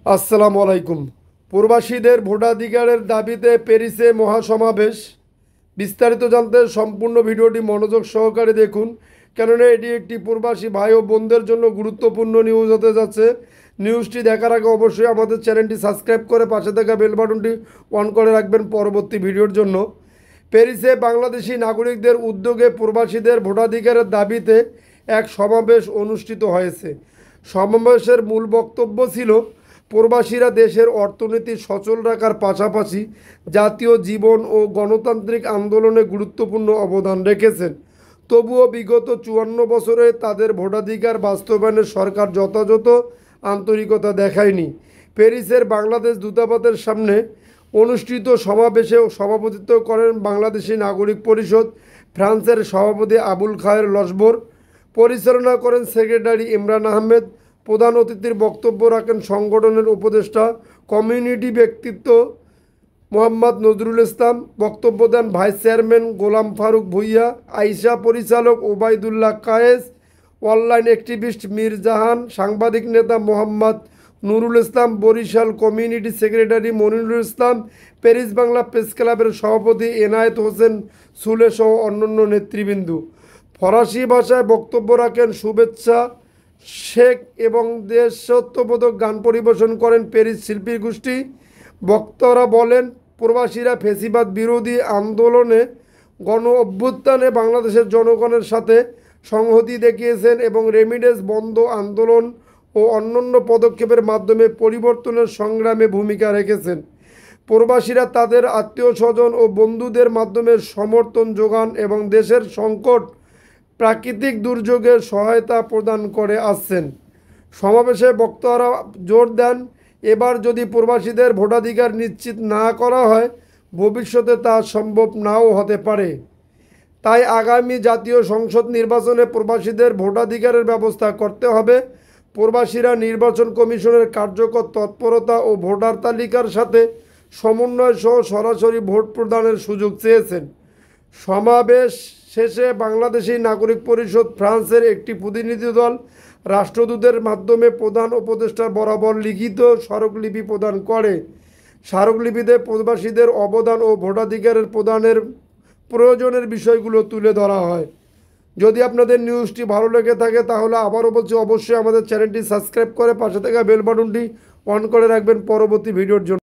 আসসালামু আলাইকুম। প্রবাসীদের ভোটাধিকারের দাবিতে প্যারিসে মহাসমাবেশ। বিস্তারিত জানতে সম্পূর্ণ ভিডিওটি মনোযোগ সহকারে দেখুন, কেননা এটি একটি প্রবাসী ভাই ও বোনদের জন্য গুরুত্বপূর্ণ নিউজ হতে যাচ্ছে। নিউজটি দেখার আগে অবশ্যই আমাদের চ্যানেলটি সাবস্ক্রাইব করে পাশে থাকা বেল বাটনটি অন করে রাখবেন পরবর্তী ভিডিওর জন্য। প্যারিসে বাংলাদেশি নাগরিকদের উদ্যোগে প্রবাসীদের ভোটাধিকারের দাবিতে এক সমাবেশ অনুষ্ঠিত হয়েছে। সমাবেশের মূল বক্তব্য ছিল প্রবাসীরা দেশের অর্থনীতি সচল রাখার পাশাপাশি জাতীয় জীবন ও গণতান্ত্রিক আন্দোলনে গুরুত্বপূর্ণ অবদান রেখেছেন। তবুও বিগত 54 বছরে তাদের ভোটাধিকার বাস্তবায়নে সরকার যথাযথ আন্তরিকতা দেখায়নি। প্যারিসের বাংলাদেশ দূতাবাসের সামনে অনুষ্ঠিত সমাবেশে সভাপতিত্ব করেন বাংলাদেশি নাগরিক পরিষদ ফ্রান্সের সভাপতি আবুল খায়ের লসবর, পরিচালনা করেন সেক্রেটারি ইমরান আহমেদ। প্রধান অতিথির বক্তব্য রাখেন সংগঠনের উপদেষ্টা কমিউনিটি ব্যক্তিত্ব মোহাম্মদ নজরুল ইসলাম। বক্তব্য দেন ভাইস চেয়ারম্যান গোলাম ফারুক ভুইয়া, আইসা পরিচালক ওবায়দুল্লাহ কায়েস, অনলাইন অ্যাক্টিভিস্ট মীর জাহান, সাংবাদিক নেতা মোহাম্মদ নুরুল ইসলাম, বরিশাল কমিউনিটি সেক্রেটারি মনিরুল ইসলাম, প্যারিস বাংলা প্রেস ক্লাবের সভাপতি এনায়েত হোসেন সুলে সহ অন্যান্য নেতৃবৃন্দ। ফরাসি ভাষায় বক্তব্য রাখেন শুভেচ্ছা শেখ এবং দেশাত্মবোধক গান পরিবেশন করেন প্যারিস শিল্পী গোষ্ঠী। বক্তারা বলেন, প্রবাসীরা ফ্যাসিবাদ বিরোধী আন্দোলনে গণ অভ্যুত্থানে বাংলাদেশের জনগণের সাথে সংহতি দেখিয়েছেন এবং রেমিডেন্স বন্ধ আন্দোলন ও অন্যান্য পদক্ষেপের মাধ্যমে পরিবর্তনের সংগ্রামে ভূমিকা রেখেছেন। প্রবাসীরা তাদের আত্মীয় স্বজন ও বন্ধুদের মাধ্যমে সমর্থন যোগান এবং দেশের সংকট প্রাকৃতিক দুর্যোগের সহায়তা প্রদান করে আসছেন। সমাবেশে বক্তারা জোর দেন, এবার যদি প্রবাসীদের ভোটাধিকার নিশ্চিত না করা হয়, ভবিষ্যতে তা সম্ভব নাও হতে পারে। তাই আগামী জাতীয় সংসদ নির্বাচনে প্রবাসীদের ভোটাধিকারের ব্যবস্থা করতে হবে। প্রবাসীরা নির্বাচন কমিশনের কার্যকর তৎপরতা ও ভোটার তালিকার সাথে সমন্বয় সহ সরাসরি ভোট প্রদানের সুযোগ চেয়েছেন। সমাবেশ শেষে বাংলাদেশি নাগরিক পরিষদ ফ্রান্সের একটি প্রতিনিধি দল রাষ্ট্রদূতের মাধ্যমে প্রধান উপদেষ্টা বরাবর লিখিত স্মারকলিপি প্রদান করে। স্মারকলিপিতে প্রবাসীদের অবদান ও ভোটাধিকারের প্রদানের প্রয়োজনের বিষয়গুলো তুলে ধরা হয়। যদি আপনাদের নিউজটি ভালো লেগে থাকে তাহলে আবারও বলছি, অবশ্যই আমাদের চ্যানেলটি সাবস্ক্রাইব করে পাশে থাকা বেল বাটনটি অন করে রাখবেন পরবর্তী ভিডিওর জন্য।